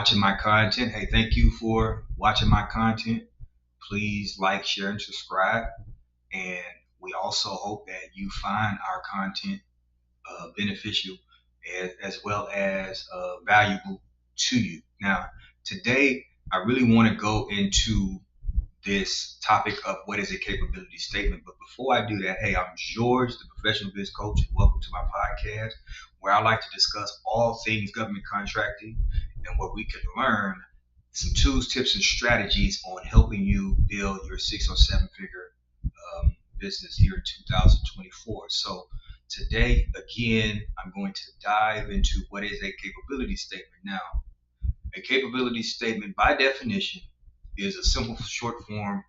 watching my content. Hey, thank you for watching my content. Please like, share, and subscribe. And we also hope that you find our content beneficial as well as valuable to you. Now, today, I really want to go into this topic of what is a capability statement. But before I do that, hey, I'm George, the professional biz coach, and welcome to my podcast where I like to discuss all things government contracting and where we can learn some tools, tips, and strategies on helping you build your 6 or 7 figure business here in 2024. So today, again, I'm going to dive into what is a capability statement. Now, a capability statement, by definition, is a simple short form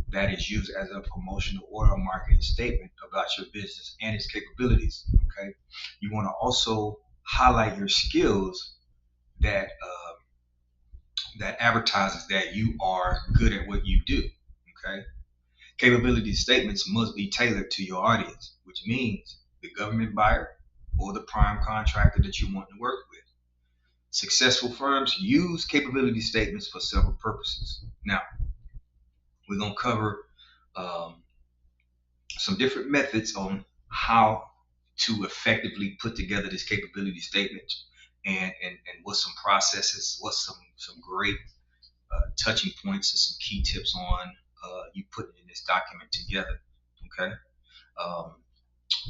that is used as a promotional or a marketing statement about your business and its capabilities. Okay, you want to also highlight your skills that that advertises that you are good at what you do. Okay, capability statements must be tailored to your audience, which means the government buyer or the prime contractor that you want to work with. Successful firms use capability statements for several purposes. Now, we're going to cover um, some different methods on how to effectively put together this capability statement and what's some processes, what's some great touching points and some key tips on you putting in this document together. Okay. Um,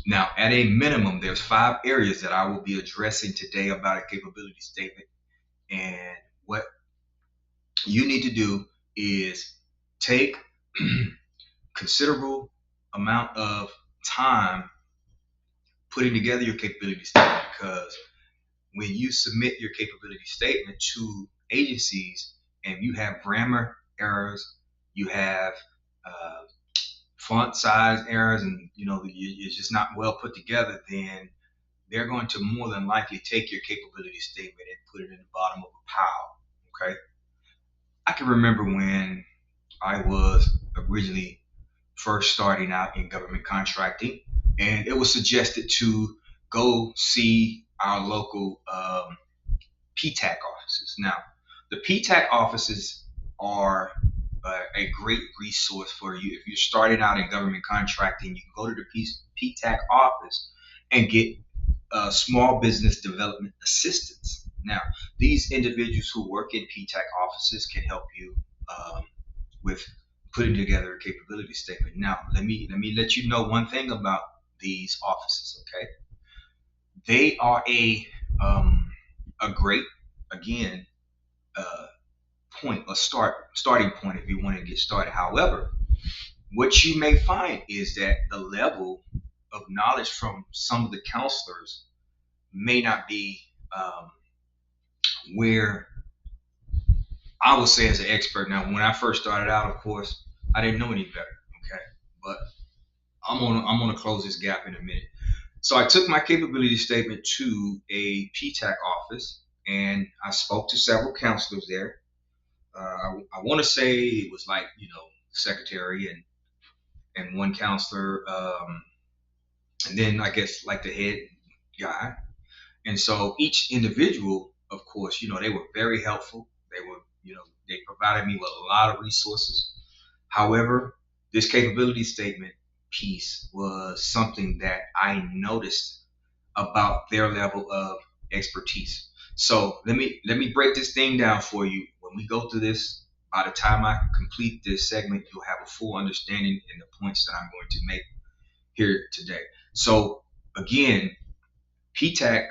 Now, at a minimum, there's 5 areas that I will be addressing today about a capability statement. And what you need to do is take considerable amount of time putting together your capability statement, because when you submit your capability statement to agencies and you have grammar errors, you have uh, font size errors, and it's just not well put together, then they're going to more than likely take your capability statement and put it in the bottom of a pile. Okay, I can remember when I was originally first starting out in government contracting, and it was suggested to go see our local PTAC offices. Now, the PTAC offices are a great resource for you. If you're starting out in government contracting, you can go to the PTAC office and get small business development assistance. Now, these individuals who work in PTAC offices can help you with putting together a capability statement. Now, let me let you know one thing about these offices. Okay, they are a great, again, uh, point, a starting point if you want to get started. However, what you may find is that the level of knowledge from some of the counselors may not be where I would say as an expert. Now, when I first started out, of course, I didn't know any better. Okay, but I'm gonna close this gap in a minute. So I took my capability statement to a PTAC office and I spoke to several counselors there. I want to say it was like secretary and one counselor, and then I guess like the head guy. And so each individual, of course, they were very helpful. They provided me with a lot of resources. However, this capability statement piece was something that I noticed about their level of expertise. So let me break this thing down for you. When we go through this, by the time I complete this segment, you'll have a full understanding in the points that I'm going to make here today. So again, PTAC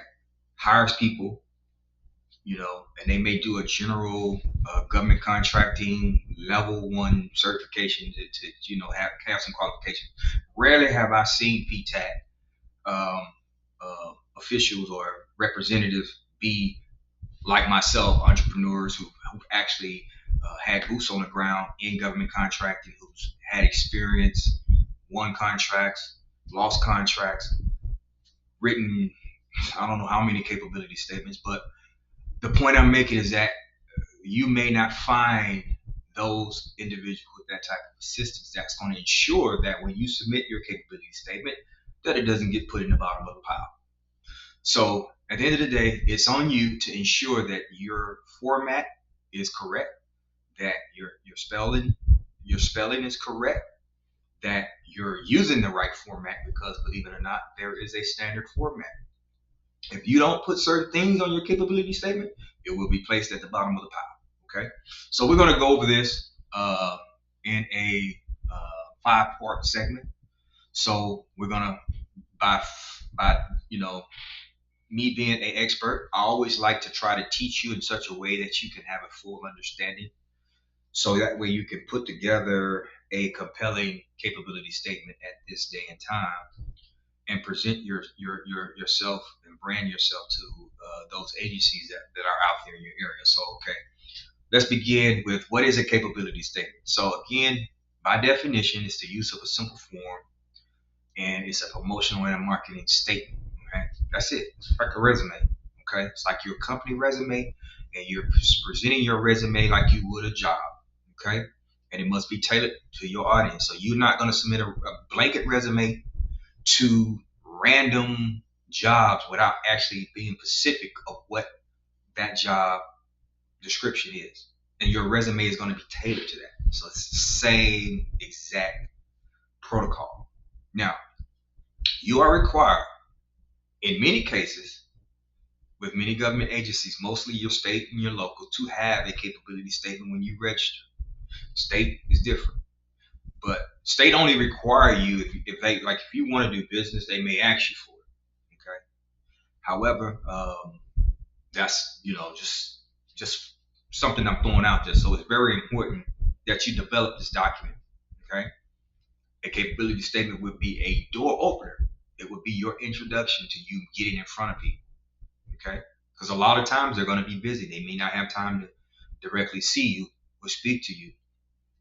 hires people, and they may do a general government contracting level 1 certification to have some qualifications. Rarely have I seen PTAC um, officials or representatives be like myself, entrepreneurs who've actually had boots on the ground in government contracting, who's had experience, won contracts, lost contracts, written I don't know how many capability statements. But the point I'm making is that you may not find those individuals with that type of assistance that's going to ensure that when you submit your capability statement, that it doesn't get put in the bottom of the pile. So At the end of the day, it's on you to ensure that your format is correct, that your spelling is correct, that you're using the right format, because believe it or not, there is a standard format. If you don't put certain things on your capability statement, it will be placed at the bottom of the pile. Okay, so we're going to go over this in a five-part segment. So we're gonna by me being an expert, I always like to try to teach you in such a way that you can have a full understanding. So that way you can put together a compelling capability statement at this day and time and present yourself and brand yourself to those agencies that are out there in your area. So okay, let's begin with what is a capability statement. So again, by definition, it's the use of a simple form, and it's a promotional and a marketing statement. Okay, that's it. It's like a resume. Okay, it's like your company resume, and you're presenting your resume like you would a job. Okay, and it must be tailored to your audience. So you're not going to submit a blanket resume to random jobs without actually being specific of what that job description is, and your resume is going to be tailored to that. So it's the same exact protocol. Now, you are required, in many cases, with many government agencies, mostly your state and your local, to have a capability statement when you register. State is different, but state only require you if you want to do business, they may ask you for it. Okay. However, that's just something I'm throwing out there. So it's very important that you develop this document. Okay. A capability statement would be a door opener. It would be your introduction to you getting in front of people. Okay, because a lot of times they're going to be busy. They may not have time to directly see you or speak to you.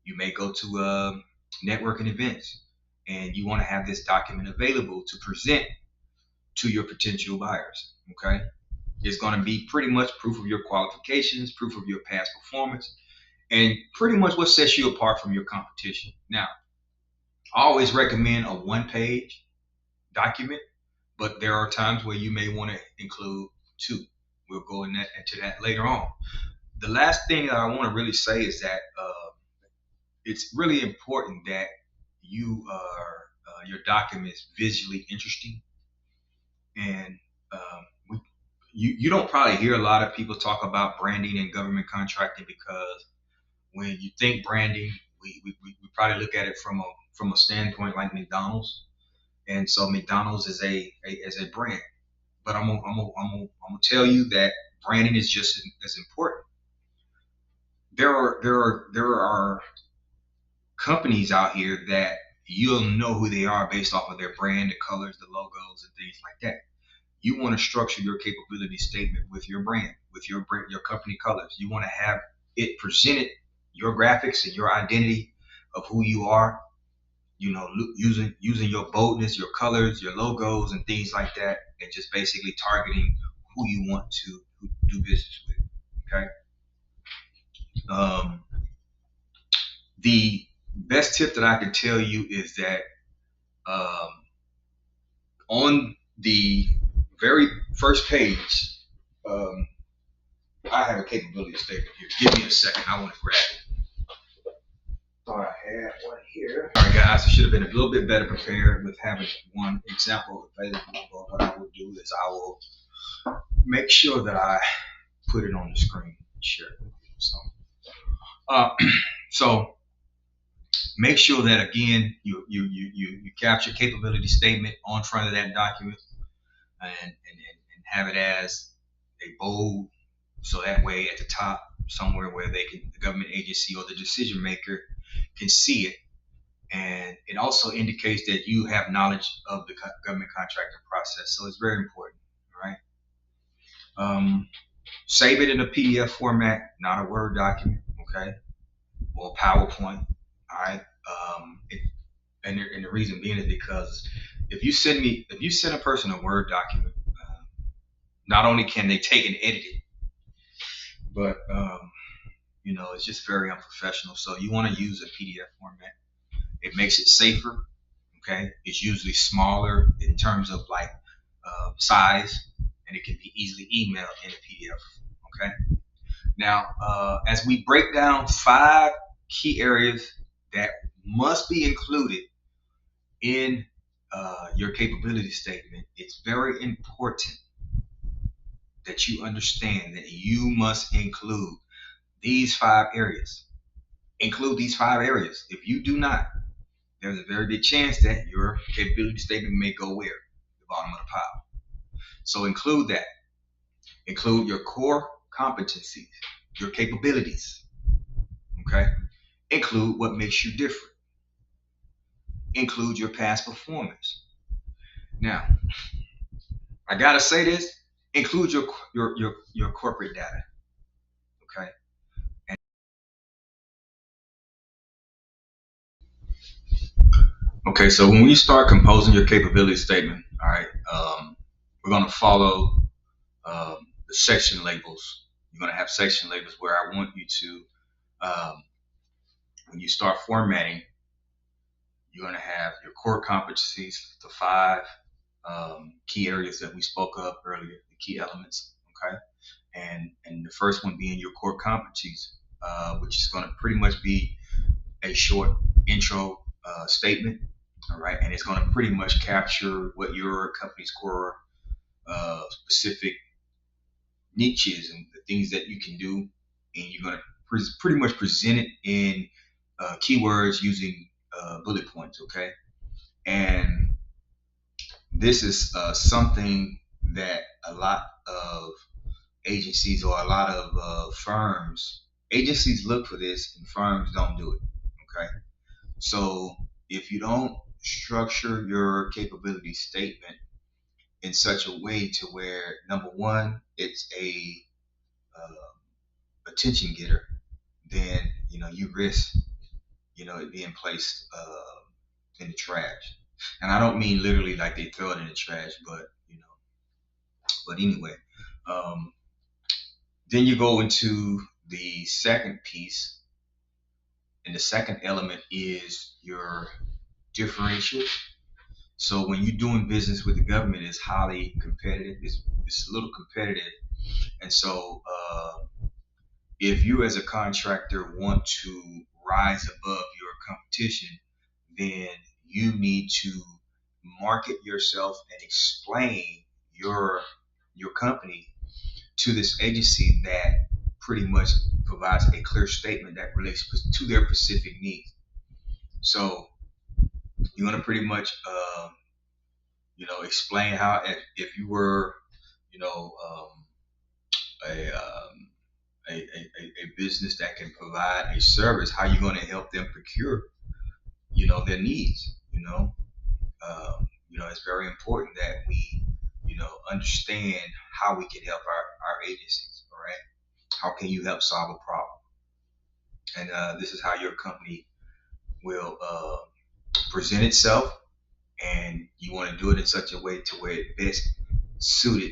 You may go to networking events, and you want to have this document available to present to your potential buyers. Okay, it's going to be pretty much proof of your qualifications, proof of your past performance, and pretty much what sets you apart from your competition. Now, I always recommend a one-page document, but there are times where you may want to include two. We'll go into that later on. The last thing that I want to really say is that it's really important that your document is visually interesting, and you don't probably hear a lot of people talk about branding and government contracting, because when you think branding, we probably look at it from a standpoint like McDonald's, and so McDonald's is a brand. But I'm gonna tell you that branding is just as important. There are companies out here that you'll know who they are based off of their brand, the colors, the logos, and things like that. You want to structure your capability statement with your brand, with your company colors. You want to have it presented, your graphics and your identity of who you are. Using your boldness, your colors, your logos, and things like that, and just basically targeting who you want to do business with. Okay. Um, the best tip that I can tell you is that um, on the very first page, um, I have a capability statement here. Give me a second. I want to grab it. Thought I had one here. All right, guys. I should have been a little bit better prepared with having one example available. But what I will do is I will make sure that I put it on the screen and share it with you. Uh, so make sure that again you capture capability statement on front of that document, and have it as a bold, so that way at the top somewhere where the government agency or the decision maker can see it, and it also indicates that you have knowledge of the government contracting process. So it's very important. All right. Save it in a PDF format, not a Word document. Okay, or PowerPoint. All right. And the reason being is because if you send a person a Word document, not only can they take and edit it, but it's just very unprofessional. So you want to use a PDF format. It makes it safer. Okay, it's usually smaller in terms of like size. and it can be easily emailed in a PDF. Okay. Now, as we break down 5 key areas that must be included in your capability statement, it's very important that you understand that you must include these 5 areas. Include these 5 areas. If you do not, there's a very big chance that your capability statement may go where? The bottom of the pile. So include that. Include your core competencies, your capabilities. Okay? Include what makes you different. Include your past performance. Now, I gotta say this, include your corporate data. Okay? And, okay, so when we start composing your capability statement, all right, we're gonna follow the section labels. You're gonna have section labels where I want you to when you start formatting, you're going to have your core competencies, the 5 key areas that we spoke of earlier, the key elements, okay? And the first one being your core competencies, which is going to pretty much be a short intro statement, all right? And it's going to pretty much capture what your company's core specific niches and the things that you can do, and you're going to pretty much present it in keywords using bullet points, okay? And this is something that a lot of agencies or a lot of agencies look for this and firms don't do it, okay? So if you don't structure your capability statement in such a way to where, number one, it's a attention getter, then you risk it being placed in the trash. And I don't mean literally like they throw it in the trash, but But anyway, um, then you go into the second piece, and the second element is your differential. So when you're doing business with the government, it's highly competitive. It's a little competitive, and so if you as a contractor want to rise above your competition, then you need to market yourself and explain your company to this agency that pretty much provides a clear statement that relates to their specific needs. So you want to pretty much explain how if you were you know a, a business that can provide a service, how you're going to help them procure their needs. It's very important that we understand how we can help our agencies. All right, how can you help solve a problem? And this is how your company will present itself, and you want to do it in such a way to where it best suited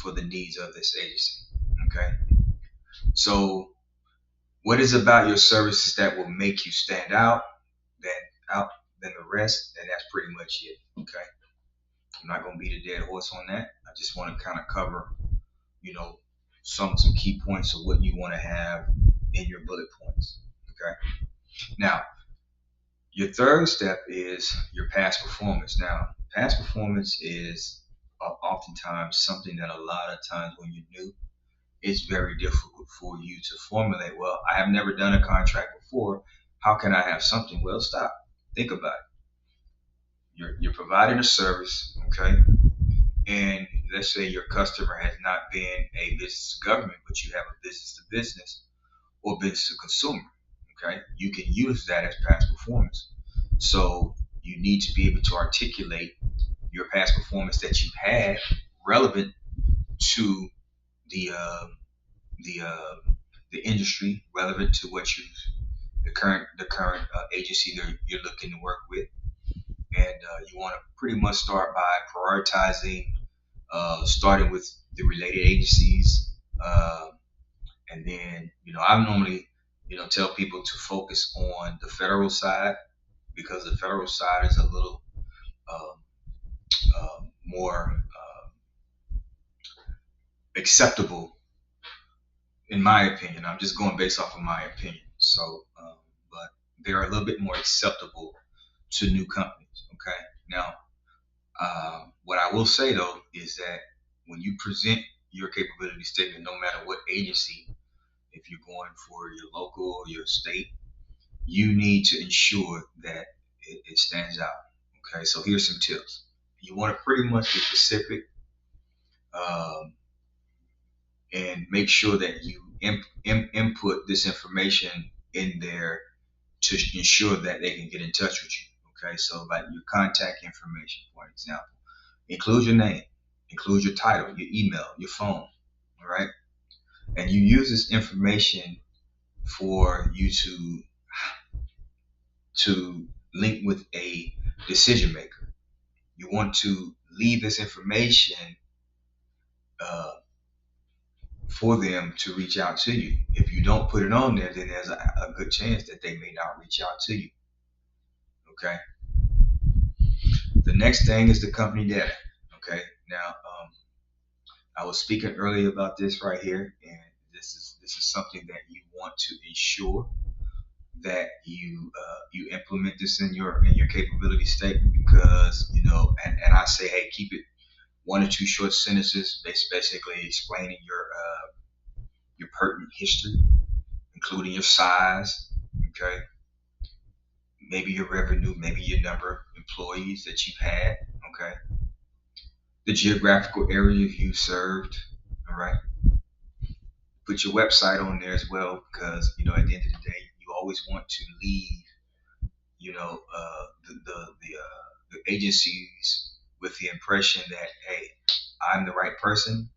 for the needs of this agency. Okay, so what is about your services that will make you stand than out than the rest? And that's pretty much it. Okay, I'm not going to beat a dead horse on that. I just want to kind of cover, you know, some key points of what you want to have in your bullet points. Okay, now your third step is your past performance. Now, past performance is oftentimes something that a lot of times when you're new, it's very difficult for you to formulate. Well, I have never done a contract before. How can I have something? Well, stop. Think about it. You're providing a service, okay? And let's say your customer has not been a business to government, but you have a business to business or business to consumer, okay? You can use that as past performance. So you need to be able to articulate your past performance that you've had relevant to the the uh, the industry, relevant to what the current agency that you're looking to work with, and you want to pretty much start by prioritizing, starting with the related agencies, and then I normally tell people to focus on the federal side because the federal side is a little more acceptable, in my opinion. I'm just going based off of my opinion. So, but they're a little bit more acceptable to new companies. Okay. Now, what I will say though is that when you present your capability statement, no matter what agency, if you're going for your local or your state, you need to ensure that it stands out. Okay, so here's some tips. You want to pretty much be specific, um, and make sure that you input this information in there to ensure that they can get in touch with you. Okay, so like your contact information, for example, include your name, include your title, your email, your phone. All right, and you use this information for you to link with a decision maker. You want to leave this information uh, for them to reach out to you. If you don't put it on there, then there's a good chance that they may not reach out to you. Okay. The next thing is the company data. Okay. Now, I was speaking earlier about this right here, and this is something that you want to ensure that you implement this in your capability statement, because and I say, hey, keep it one or two short sentences, basically explaining your pertinent history, including your size, okay, maybe your revenue, maybe your number of employees that you've had, okay, the geographical areas you served, all right. Put your website on there as well, because at the end of the day, you always want to leave the agencies with the impression that, hey, I'm the right person.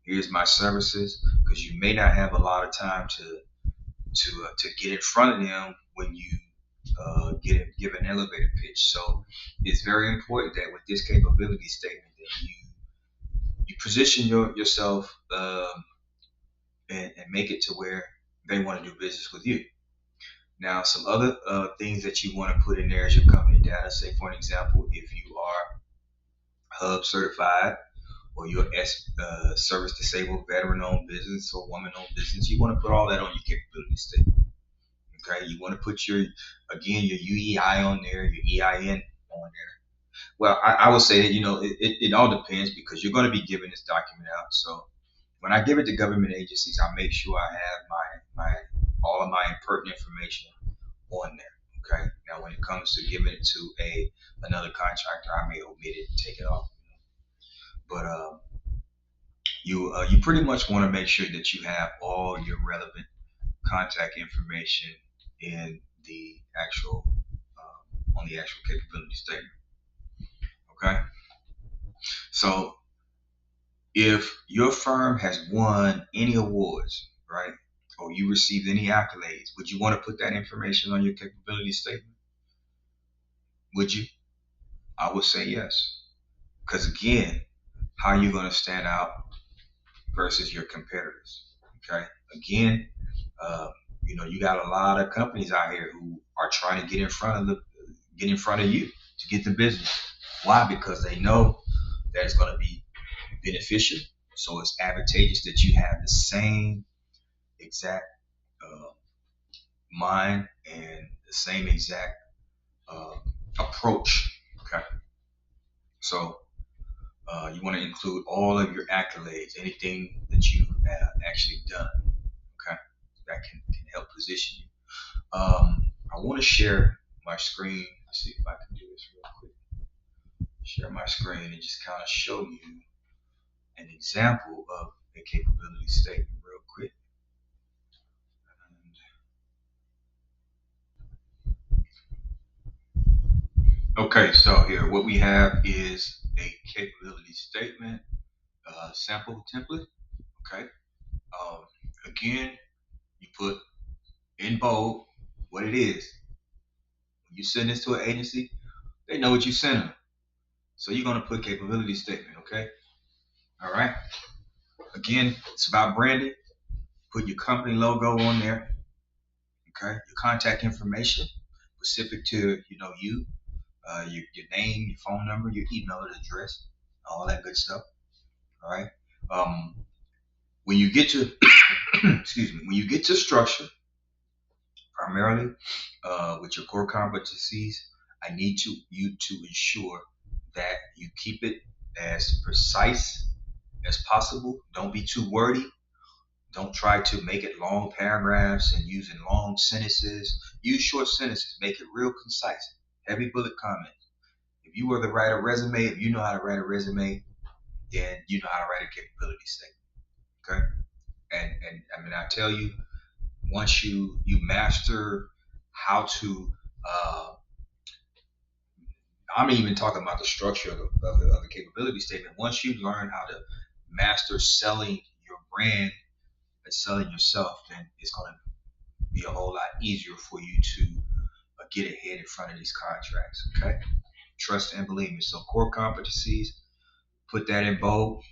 Here's my services, because you may not have a lot of time to get in front of them when you give an elevator pitch. So it's very important that with this capability statement that you position yourself, and make it to where they want to do business with you. Now, some other things that you want to put in there is your company data. Say, for an example, if you are Hub certified, or you're service disabled, veteran owned business, or woman owned business, you want to put all that on your capability statement. Okay, you want to put your UEI on there, your EIN on there. Well, I would say that it all depends, because you're going to be giving this document out. So when I give it to government agencies, I make sure I have my all of my pertinent information on there. Okay. Now, when it comes to giving it to another contractor, I may omit it and take it off. But you pretty much want to make sure that you have all your relevant contact information in the actual on the actual capability statement. Okay. So if your firm has won any awards, right, or you received any accolades, would you want to put that information on your capability statement? Would you? I would say yes. Because again, how are you going to stand out versus your competitors? Okay. Again, uh, you got a lot of companies out here who are trying to get in front of you to get the business. Why? Because they know that it's going to be beneficial. So it's advantageous that you have the same exact uh, mind and the same exact uh, approach. Okay. So you want to include all of your accolades, anything that you have actually done. Okay. That can help position you. I want to share my screen. Let's see if I can do this real quick. Share my screen and just kind of show you an example of a capability statement real quick. Okay, so here what we have is a capability statement sample template. Okay. Um, Again, you put in bold what it is. When you send this to an agency, they know what you sent them. So you're going to put capability statement. Okay. All right. Again, it's about branding. Put your company logo on there. Okay. Your contact information specific to your name, your phone number, your email address, all that good stuff. All right. Um, When you get to excuse me, when you get to structure, primarily with your core competencies, I need you to ensure that you keep it as precise as possible. Don't be too wordy. Don't try to make it long paragraphs and using long sentences. Use short sentences. Make it real concise. Heavy bullet comments. If you were to write a resume, if you know how to write a resume, then you know how to write a capability statement. Okay. And I mean, I tell you, once you master how to, uh, I'm even talking about the structure of the capability statement. Once you learn how to master selling your brand and selling yourself, then it's going to be a whole lot easier for you to get ahead in front of these contracts. Okay, trust and believe me. So core competencies, put that in bold,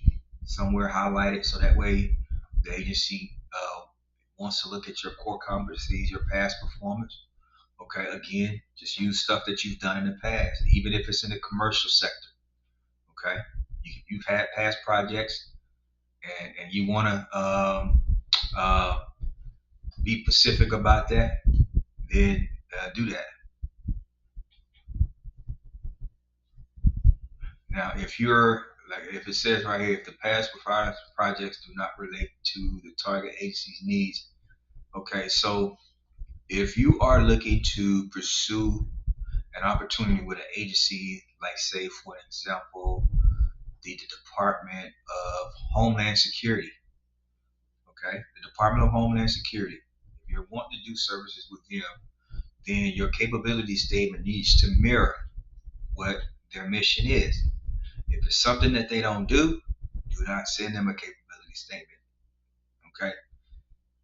somewhere highlighted, so that way the agency wants to look at your core competencies, your past performance. Okay, again, just use stuff that you've done in the past, even if it's in the commercial sector. Okay, you've had past projects, and you want to uh, be specific about that, then do that. Now, if you're like, if it says right here, if the past performance projects do not relate to the target agency's needs, okay, so if you are looking to pursue an opportunity with an agency, like say for example, the Department of Homeland Security, okay, the Department of Homeland Security, if you're wanting to do services with them, then your capability statement needs to mirror what their mission is. If it's something that they don't do not send them a capability statement. Okay.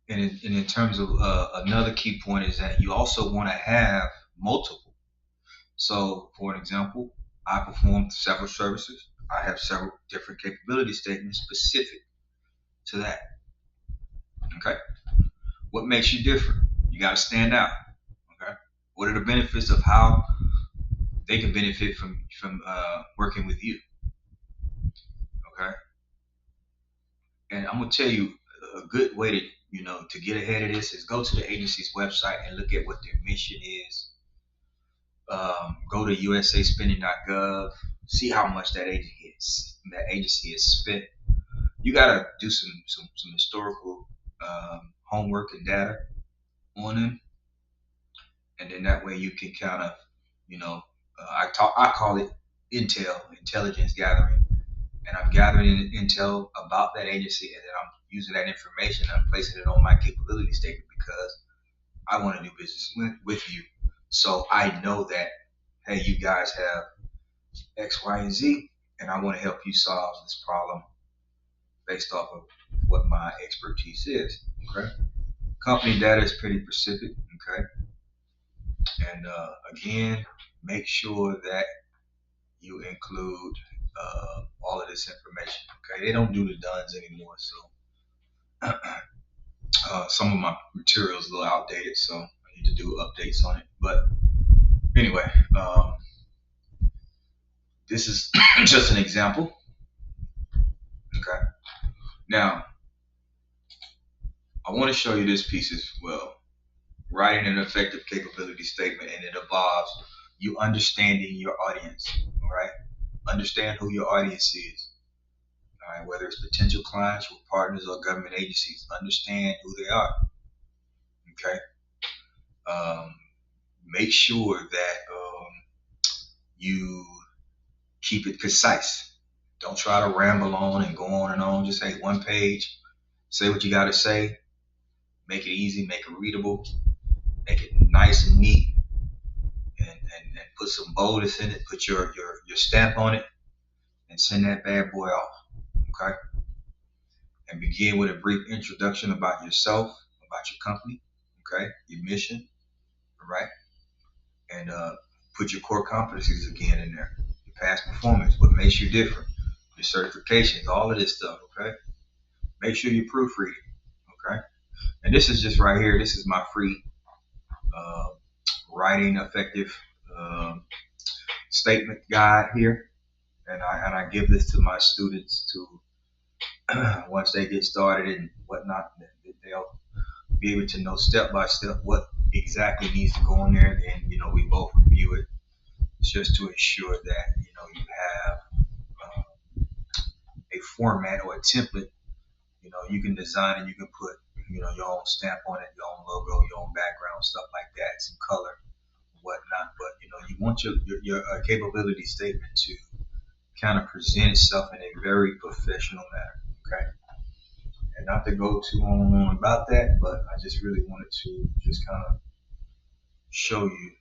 And in terms of another key point is that you also want to have multiple. So, for an example, I perform several services. I have several different capability statements specific to that. Okay. What makes you different? You got to stand out. Okay. What are the benefits of how they can benefit from working with you? Okay. And I'm gonna tell you a good way to to get ahead of this is go to the agency's website and look at what their mission is. Go to usaspending.gov, see how much that agency has spent. You gotta do some historical homework and data on them, and then that way you can kind of you know I call it intelligence gathering, and I'm gathering intel about that agency, and then I'm using that information and I'm placing it on my capability statement because I want to do business with you. So I know that, hey, you guys have X, Y, and Z, and I want to help you solve this problem based off of what my expertise is. Okay. Company data is pretty specific. Okay. And again, make sure that you include all of this information. Okay. They don't do the duns anymore, so some of my material is a little outdated, so I need to do updates on it. But anyway, this is just an example. Okay. Now, I want to show you this piece as well. Writing an effective capability statement, and it involves you understanding your audience. All right. Understand who your audience is. All right. Whether it's potential clients or partners or government agencies, understand who they are. Okay. Um, Make sure that you keep it concise. Don't try to ramble on and go on and on. Just say one page. Say what you got to say. Make it easy. Make it readable. Make it nice and neat. And put some boldness in it. Put your stamp on it, and send that bad boy off. Okay. And begin with a brief introduction about yourself, about your company. Okay. Your mission. All right. And put your core competencies again in there. Your past performance. What makes you different. Your certifications. All of this stuff. Okay. Make sure you proofread it. Okay. And this is just right here. This is my free uh, writing effective statement guide here, and I give this to my students to once they get started and whatnot, they'll be able to know step by step what exactly needs to go in there. And then, we both review it just to ensure that, you have a format or a template. You can design and you can put, your own stamp on it, your own logo, your own background, stuff like that, some color, whatnot. But, you want your capability statement to kind of present itself in a very professional manner. Okay. And not to go too on about that, but I just really wanted to just kind of show you